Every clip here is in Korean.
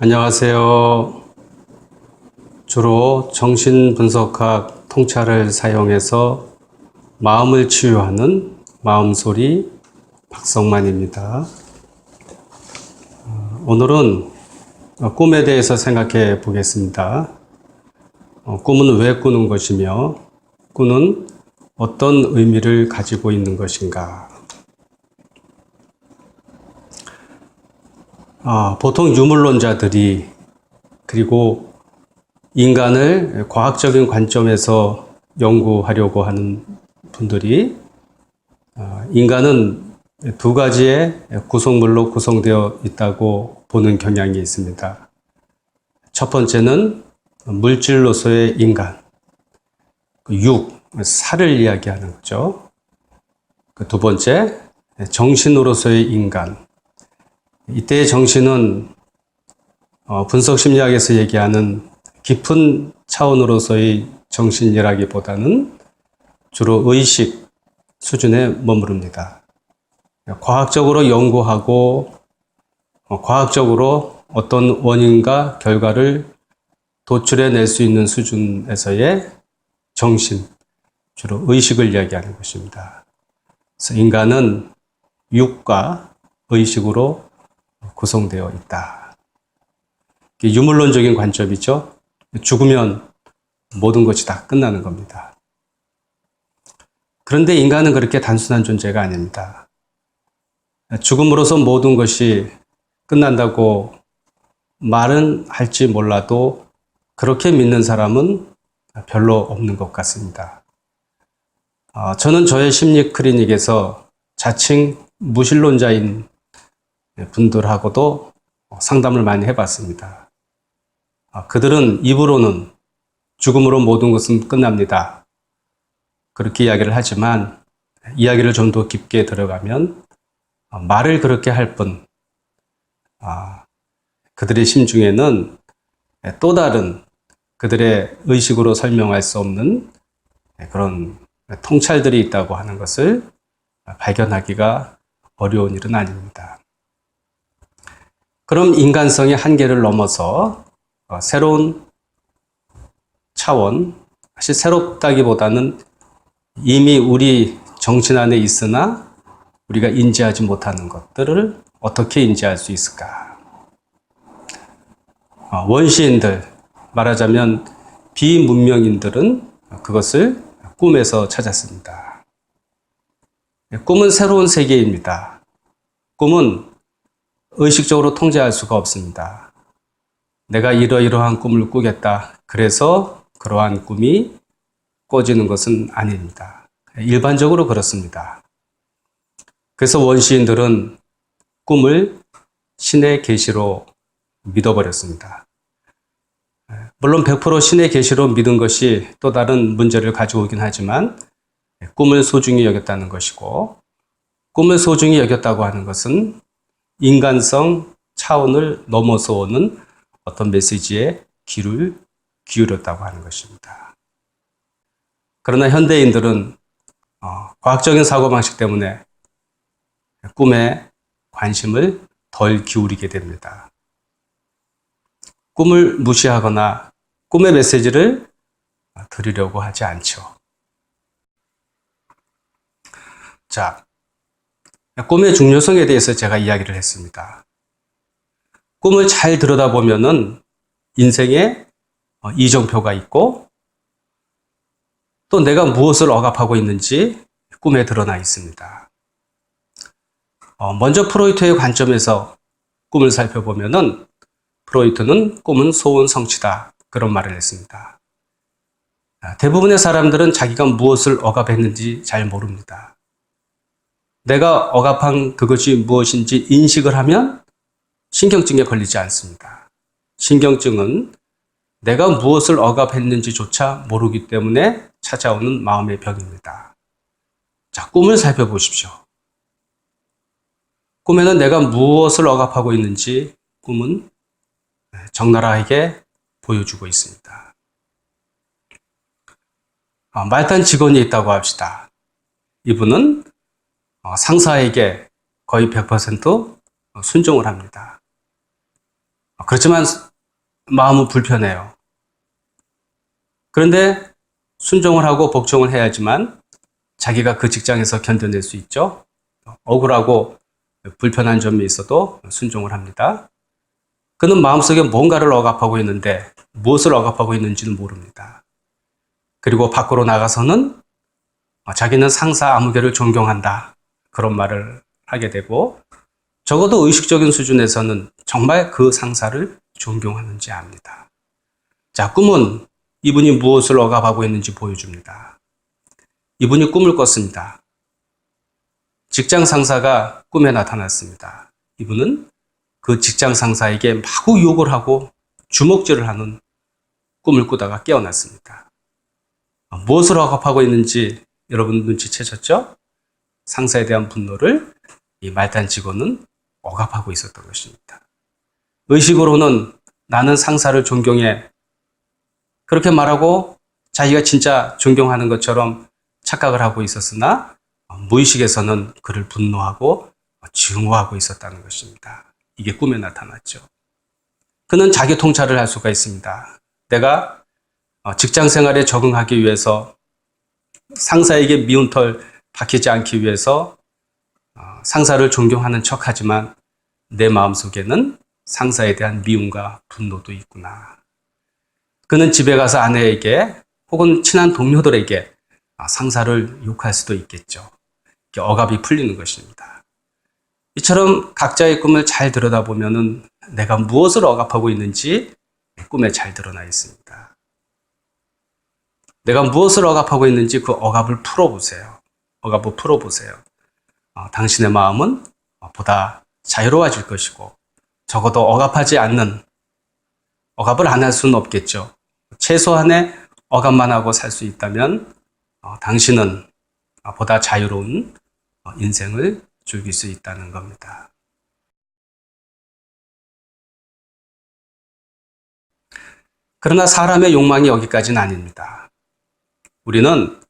안녕하세요. 주로 정신분석학 통찰을 사용해서 마음을 치유하는 마음소리 박성만입니다. 오늘은 꿈에 대해서 생각해 보겠습니다. 꿈은 왜 꾸는 것이며 꿈은 어떤 의미를 가지고 있는 것인가? 보통 유물론자들이 그리고 인간을 과학적인 관점에서 연구하려고 하는 분들이 인간은 두 가지의 구성물로 구성되어 있다고 보는 경향이 있습니다. 첫 번째는 물질로서의 인간, 살을 이야기하는 거죠. 두 번째, 정신으로서의 인간. 이때의 정신은 분석심리학에서 얘기하는 깊은 차원으로서의 정신이라기보다는 주로 의식 수준에 머무릅니다. 과학적으로 연구하고 과학적으로 어떤 원인과 결과를 도출해낼 수 있는 수준에서의 정신, 주로 의식을 이야기하는 것입니다. 그래서 인간은 육과 의식으로 구성되어 있다. 유물론적인 관점이죠. 죽으면 모든 것이 다 끝나는 겁니다. 그런데 인간은 그렇게 단순한 존재가 아닙니다. 죽음으로써 모든 것이 끝난다고 말은 할지 몰라도 그렇게 믿는 사람은 별로 없는 것 같습니다. 저는 저의 심리 클리닉에서 자칭 무신론자인 분들하고도 상담을 많이 해봤습니다. 그들은 입으로는 죽음으로 모든 것은 끝납니다. 그렇게 이야기를 하지만 이야기를 좀 더 깊게 들어가면 말을 그렇게 할 뿐 그들의 심중에는 또 다른 그들의 의식으로 설명할 수 없는 그런 통찰들이 있다고 하는 것을 발견하기가 어려운 일은 아닙니다. 그럼 인간성의 한계를 넘어서 새로운 차원, 사실 새롭다기보다는 이미 우리 정신 안에 있으나 우리가 인지하지 못하는 것들을 어떻게 인지할 수 있을까? 원시인들, 말하자면 비문명인들은 그것을 꿈에서 찾았습니다. 꿈은 새로운 세계입니다. 꿈은 의식적으로 통제할 수가 없습니다. 내가 이러이러한 꿈을 꾸겠다. 그래서 그러한 꿈이 꿔지는 것은 아닙니다. 일반적으로 그렇습니다. 그래서 원시인들은 꿈을 신의 계시로 믿어버렸습니다. 물론 100% 신의 계시로 믿은 것이 또 다른 문제를 가지고 오긴 하지만 꿈을 소중히 여겼다는 것이고, 꿈을 소중히 여겼다고 하는 것은 인간성 차원을 넘어서 오는 어떤 메시지에 귀를 기울였다고 하는 것입니다. 그러나 현대인들은 과학적인 사고방식 때문에 꿈에 관심을 덜 기울이게 됩니다. 꿈을 무시하거나 꿈의 메시지를 들으려고 하지 않죠. 자, 꿈의 중요성에 대해서 제가 이야기를 했습니다. 꿈을 잘 들여다보면은 인생에 이정표가 있고 또 내가 무엇을 억압하고 있는지 꿈에 드러나 있습니다. 먼저 프로이트의 관점에서 꿈을 살펴보면은 프로이트는 꿈은 소원 성취다. 그런 말을 했습니다. 대부분의 사람들은 자기가 무엇을 억압했는지 잘 모릅니다. 내가 억압한 그것이 무엇인지 인식을 하면 신경증에 걸리지 않습니다. 신경증은 내가 무엇을 억압했는지조차 모르기 때문에 찾아오는 마음의 병입니다. 자, 꿈을 살펴보십시오. 꿈에는 내가 무엇을 억압하고 있는지 꿈은 적나라하게 보여주고 있습니다. 말단 직원이 있다고 합시다. 이분은 상사에게 거의 100% 순종을 합니다. 그렇지만 마음은 불편해요. 그런데 순종을 하고 복종을 해야지만 자기가 그 직장에서 견뎌낼 수 있죠. 억울하고 불편한 점이 있어도 순종을 합니다. 그는 마음속에 뭔가를 억압하고 있는데 무엇을 억압하고 있는지는 모릅니다. 그리고 밖으로 나가서는 자기는 상사 아무개를 존경한다. 그런 말을 하게 되고 적어도 의식적인 수준에서는 정말 그 상사를 존경하는지 압니다. 자, 꿈은 이분이 무엇을 억압하고 있는지 보여줍니다. 이분이 꿈을 꿨습니다. 직장 상사가 꿈에 나타났습니다. 이분은 그 직장 상사에게 마구 욕을 하고 주먹질을 하는 꿈을 꾸다가 깨어났습니다. 무엇을 억압하고 있는지 여러분 눈치채셨죠? 상사에 대한 분노를 이 말단 직원은 억압하고 있었던 것입니다. 의식으로는 나는 상사를 존경해. 그렇게 말하고 자기가 진짜 존경하는 것처럼 착각을 하고 있었으나 무의식에서는 그를 분노하고 증오하고 있었다는 것입니다. 이게 꿈에 나타났죠. 그는 자기 통찰을 할 수가 있습니다. 내가 직장 생활에 적응하기 위해서 상사에게 미운 털 박히지 않기 위해서 상사를 존경하는 척하지만 내 마음속에는 상사에 대한 미움과 분노도 있구나. 그는 집에 가서 아내에게 혹은 친한 동료들에게 상사를 욕할 수도 있겠죠. 억압이 풀리는 것입니다. 이처럼 각자의 꿈을 잘 들여다보면 내가 무엇을 억압하고 있는지 꿈에 잘 드러나 있습니다. 내가 무엇을 억압하고 있는지 그 억압을 풀어보세요. 억압을 풀어보세요. 당신의 마음은 보다 자유로워질 것이고 적어도 억압하지 않는, 억압을 안 할 수는 없겠죠. 최소한의 억압만 하고 살 수 있다면 당신은 보다 자유로운 인생을 즐길 수 있다는 겁니다. 그러나 사람의 욕망이 여기까지는 아닙니다. 우리는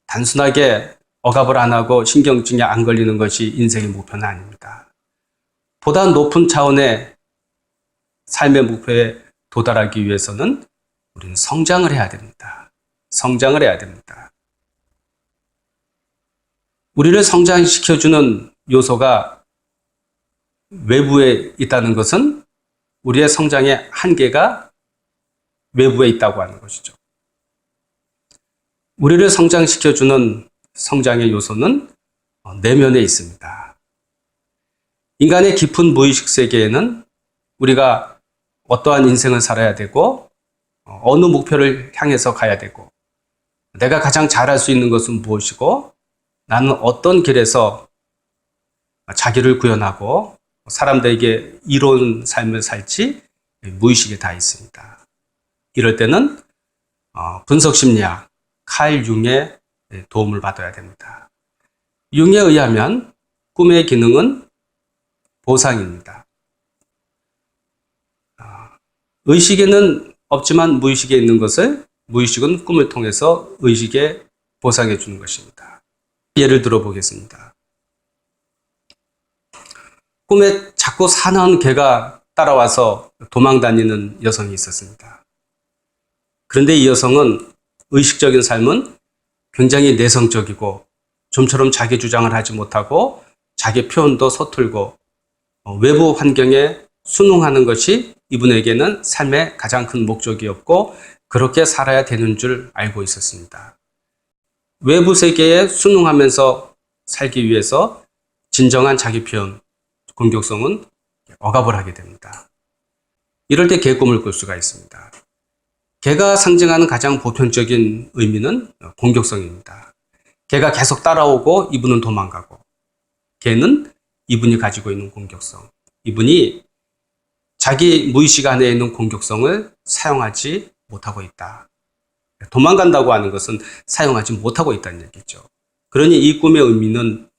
단순하게 억압을 안 하고 신경증에 안 걸리는 것이 인생의 목표는 아닙니다. 보다 높은 차원의 삶의 목표에 도달하기 위해서는 우리는 성장을 해야 됩니다. 성장을 해야 됩니다. 우리를 성장시켜주는 요소가 외부에 있다는 것은 우리의 성장의 한계가 외부에 있다고 하는 것이죠. 우리를 성장시켜주는 성장의 요소는 내면에 있습니다. 인간의 깊은 무의식 세계에는 우리가 어떠한 인생을 살아야 되고 어느 목표를 향해서 가야 되고 내가 가장 잘할 수 있는 것은 무엇이고 나는 어떤 길에서 자기를 구현하고 사람들에게 이로운 삶을 살지 무의식에 다 있습니다. 이럴 때는 분석심리학 칼 융의 도움을 받아야 됩니다. 융에 의하면 꿈의 기능은 보상입니다. 의식에는 없지만 무의식에 있는 것을 무의식은 꿈을 통해서 의식에 보상해 주는 것입니다. 예를 들어 보겠습니다. 꿈에 자꾸 사나운 개가 따라와서 도망다니는 여성이 있었습니다. 그런데 이 여성은 의식적인 삶은 굉장히 내성적이고 좀처럼 자기 주장을 하지 못하고 자기 표현도 서툴고 외부 환경에 순응하는 것이 이분에게는 삶의 가장 큰 목적이었고 그렇게 살아야 되는 줄 알고 있었습니다. 외부 세계에 순응하면서 살기 위해서 진정한 자기 표현, 공격성은 억압을 하게 됩니다. 이럴 때 개꿈을 꿀 수가 있습니다. 개가 상징하는 가장 보편적인 의미는 공격성입니다. 개가 계속 따라오고 이분은 도망가고 개는 이분이 가지고 있는 공격성, 이분이 자기 무의식 안에 있는 공격성을 사용하지 못하고 있다. 도망간다고 하는 것은 사용하지 못하고 있다는 얘기죠. 그러니 이 꿈의 의미는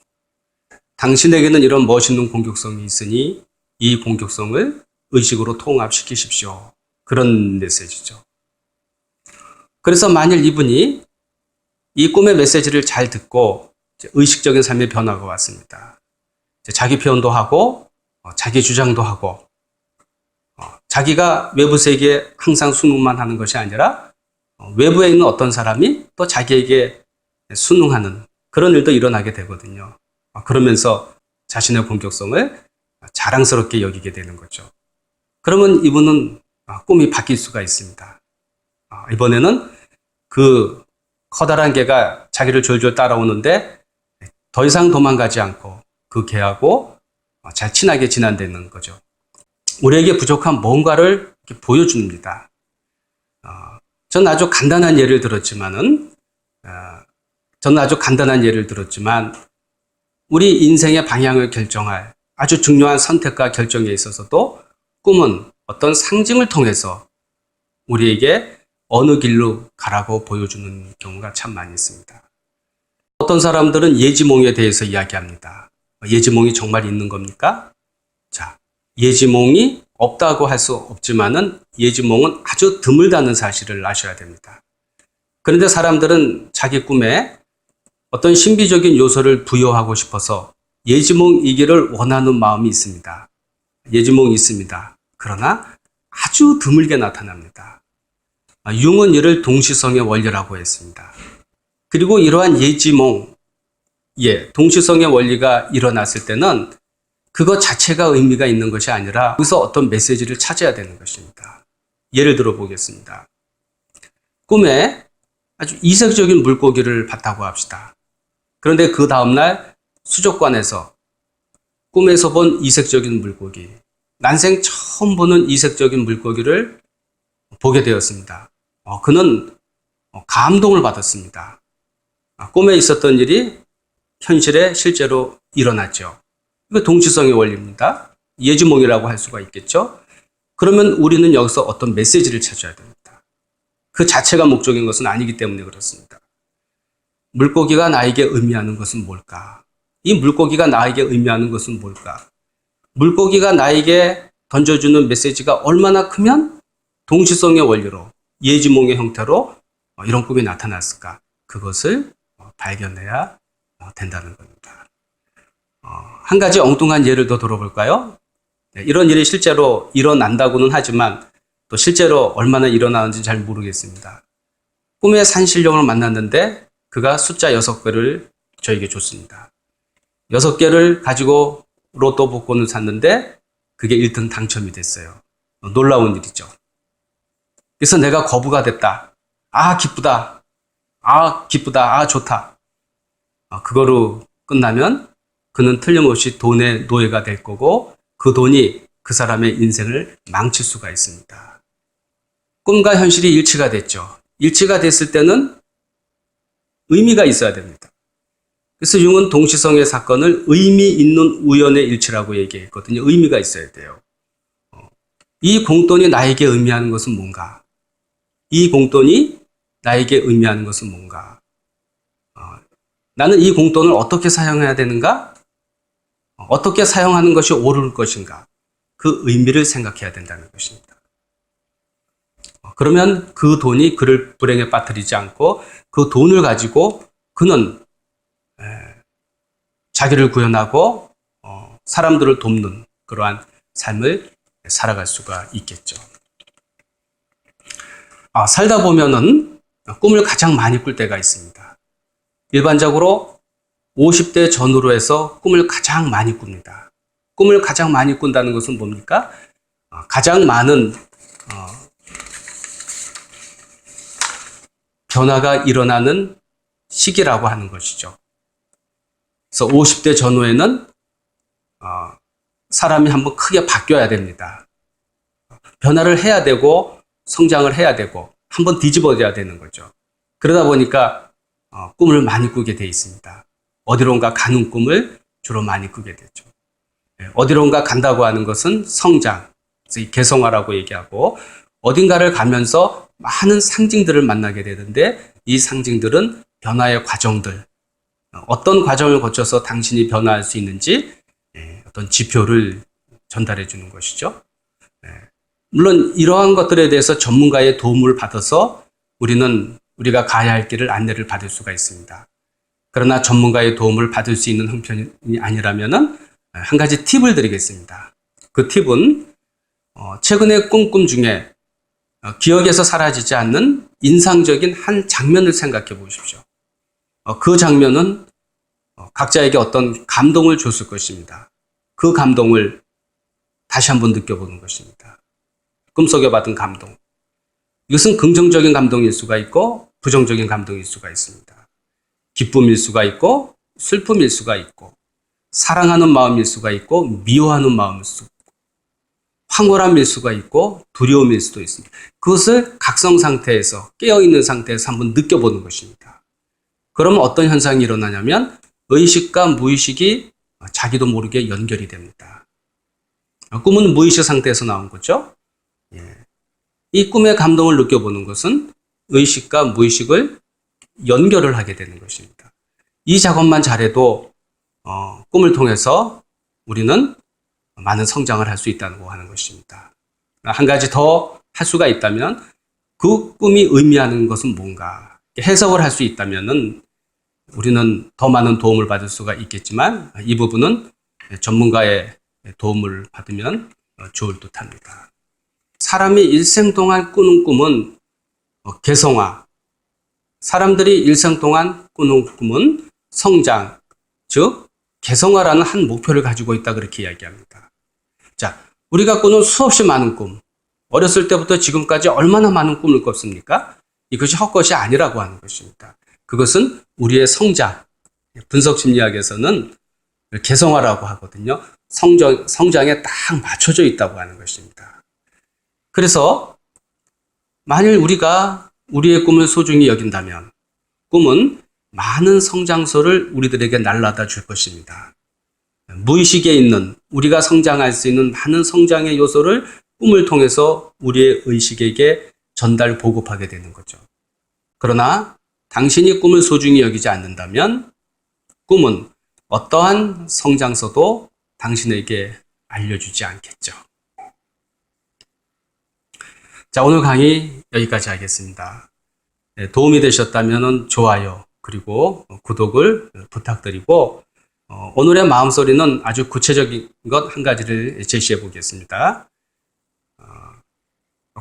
당신에게는 이런 멋있는 공격성이 있으니 이 공격성을 의식으로 통합시키십시오. 그런 메시지죠. 그래서 만일 이분이 이 꿈의 메시지를 잘 듣고 의식적인 삶의 변화가 왔습니다. 자기 표현도 하고 자기 주장도 하고 자기가 외부 세계에 항상 순응만 하는 것이 아니라 외부에 있는 어떤 사람이 또 자기에게 순응하는 그런 일도 일어나게 되거든요. 그러면서 자신의 본격성을 자랑스럽게 여기게 되는 거죠. 그러면 이분은 꿈이 바뀔 수가 있습니다. 이번에는 그 커다란 개가 자기를 졸졸 따라오는데 더 이상 도망가지 않고 그 개하고 잘 친하게 지낸다는 거죠. 우리에게 부족한 뭔가를 이렇게 보여줍니다. 저는 아주 간단한 예를 들었지만 우리 인생의 방향을 결정할 아주 중요한 선택과 결정에 있어서도 꿈은 어떤 상징을 통해서 우리에게 어느 길로 가라고 보여주는 경우가 참 많이 있습니다. 어떤 사람들은 예지몽에 대해서 이야기합니다. 예지몽이 정말 있는 겁니까? 자, 예지몽이 없다고 할 수 없지만은 예지몽은 아주 드물다는 사실을 아셔야 됩니다. 그런데 사람들은 자기 꿈에 어떤 신비적인 요소를 부여하고 싶어서 예지몽이기를 원하는 마음이 있습니다. 예지몽이 있습니다. 그러나 아주 드물게 나타납니다. 융은 이를 동시성의 원리라고 했습니다. 그리고 이러한 예지몽, 동시성의 원리가 일어났을 때는 그것 자체가 의미가 있는 것이 아니라 거기서 어떤 메시지를 찾아야 되는 것입니다. 예를 들어 보겠습니다. 꿈에 아주 이색적인 물고기를 봤다고 합시다. 그런데 그 다음날 수족관에서 꿈에서 본 이색적인 물고기, 난생 처음 보는 이색적인 물고기를 보게 되었습니다. 그는 감동을 받았습니다. 꿈에 있었던 일이 현실에 실제로 일어났죠. 이거 동시성의 원리입니다. 예지몽이라고 할 수가 있겠죠. 그러면 우리는 여기서 어떤 메시지를 찾아야 됩니다. 그 자체가 목적인 것은 아니기 때문에 그렇습니다. 물고기가 나에게 의미하는 것은 뭘까? 이 물고기가 나에게 의미하는 것은 뭘까? 물고기가 나에게 던져주는 메시지가 얼마나 크면 동시성의 원리로, 예지몽의 형태로 이런 꿈이 나타났을까? 그것을 발견해야 된다는 겁니다. 한 가지 엉뚱한 예를 더 들어볼까요? 이런 일이 실제로 일어난다고는 하지만 또 실제로 얼마나 일어나는지 잘 모르겠습니다. 꿈의 산신령을 만났는데 그가 숫자 6개를 저에게 줬습니다. 6개를 가지고 로또 복권을 샀는데 그게 1등 당첨이 됐어요. 놀라운 일이죠. 그래서 내가 거부가 됐다. 기쁘다. 기쁘다. 좋다. 그거로 끝나면 그는 틀림없이 돈의 노예가 될 거고 그 돈이 그 사람의 인생을 망칠 수가 있습니다. 꿈과 현실이 일치가 됐죠. 일치가 됐을 때는 의미가 있어야 됩니다. 그래서 융은 동시성의 사건을 의미 있는 우연의 일치라고 얘기했거든요. 의미가 있어야 돼요. 이 공돈이 나에게 의미하는 것은 뭔가? 이 공돈이 나에게 의미하는 것은 뭔가? 나는 이 공돈을 어떻게 사용해야 되는가? 어떻게 사용하는 것이 옳을 것인가? 그 의미를 생각해야 된다는 것입니다. 그러면 그 돈이 그를 불행에 빠뜨리지 않고 그 돈을 가지고 그는 자기를 구현하고 사람들을 돕는 그러한 삶을 살아갈 수가 있겠죠. 살다 보면은 꿈을 가장 많이 꿀 때가 있습니다. 일반적으로 50대 전후로 해서 꿈을 가장 많이 꿉니다. 꿈을 가장 많이 꾼다는 것은 뭡니까? 가장 많은 변화가 일어나는 시기라고 하는 것이죠. 그래서 50대 전후에는 사람이 한번 크게 바뀌어야 됩니다. 변화를 해야 되고 성장을 해야 되고 한번 뒤집어져야 되는 거죠. 그러다 보니까 꿈을 많이 꾸게 돼 있습니다. 어디론가 가는 꿈을 주로 많이 꾸게 되죠. 어디론가 간다고 하는 것은 성장, 개성화라고 얘기하고 어딘가를 가면서 많은 상징들을 만나게 되는데 이 상징들은 변화의 과정들, 어떤 과정을 거쳐서 당신이 변화할 수 있는지 어떤 지표를 전달해 주는 것이죠. 물론 이러한 것들에 대해서 전문가의 도움을 받아서 우리가 가야 할 길을 안내를 받을 수가 있습니다. 그러나 전문가의 도움을 받을 수 있는 형편이 아니라면은 한 가지 팁을 드리겠습니다. 그 팁은 최근의 꿈 중에 기억에서 사라지지 않는 인상적인 한 장면을 생각해 보십시오. 그 장면은 각자에게 어떤 감동을 줬을 것입니다. 그 감동을 다시 한번 느껴보는 것입니다. 꿈속에 받은 감동. 이것은 긍정적인 감동일 수가 있고 부정적인 감동일 수가 있습니다. 기쁨일 수가 있고 슬픔일 수가 있고 사랑하는 마음일 수가 있고 미워하는 마음일 수가 있고 황홀함일 수가 있고 두려움일 수도 있습니다. 그것을 각성 상태에서 깨어있는 상태에서 한번 느껴보는 것입니다. 그러면 어떤 현상이 일어나냐면 의식과 무의식이 자기도 모르게 연결이 됩니다. 꿈은 무의식 상태에서 나온 거죠. 이 꿈의 감동을 느껴보는 것은 의식과 무의식을 연결을 하게 되는 것입니다. 이 작업만 잘해도 꿈을 통해서 우리는 많은 성장을 할 수 있다고 하는 것입니다. 한 가지 더 할 수가 있다면 그 꿈이 의미하는 것은 뭔가 해석을 할 수 있다면 우리는 더 많은 도움을 받을 수가 있겠지만 이 부분은 전문가의 도움을 받으면 좋을 듯합니다. 사람이 일생 동안 꾸는 꿈은 개성화, 사람들이 일생 동안 꾸는 꿈은 성장, 즉 개성화라는 한 목표를 가지고 있다 그렇게 이야기합니다. 자, 우리가 꾸는 수없이 많은 꿈, 어렸을 때부터 지금까지 얼마나 많은 꿈을 꿨습니까? 이것이 헛것이 아니라고 하는 것입니다. 그것은 우리의 성장, 분석심리학에서는 개성화라고 하거든요. 성장에 딱 맞춰져 있다고 하는 것입니다. 그래서 만일 우리가 우리의 꿈을 소중히 여긴다면 꿈은 많은 성장소를 우리들에게 날라다 줄 것입니다. 무의식에 있는 우리가 성장할 수 있는 많은 성장의 요소를 꿈을 통해서 우리의 의식에게 전달 보급하게 되는 거죠. 그러나 당신이 꿈을 소중히 여기지 않는다면 꿈은 어떠한 성장서도 당신에게 알려주지 않겠죠. 자, 오늘 강의 여기까지 하겠습니다. 도움이 되셨다면 좋아요 그리고 구독을 부탁드리고 오늘의 마음소리는 아주 구체적인 것 한 가지를 제시해 보겠습니다.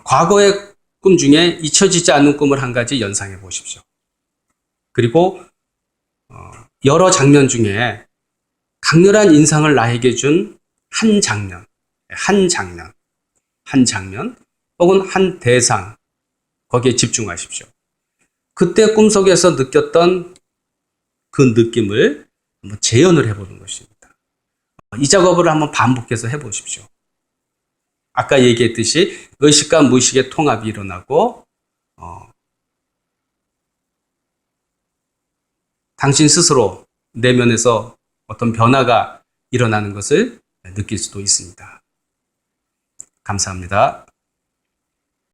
과거의 꿈 중에 잊혀지지 않는 꿈을 한 가지 연상해 보십시오. 그리고 여러 장면 중에 강렬한 인상을 나에게 준 한 장면 혹은 한 대상 거기에 집중하십시오. 그때 꿈속에서 느꼈던 그 느낌을 한번 재현을 해보는 것입니다. 이 작업을 한번 반복해서 해보십시오. 아까 얘기했듯이 의식과 무의식의 통합이 일어나고 당신 스스로 내면에서 어떤 변화가 일어나는 것을 느낄 수도 있습니다. 감사합니다.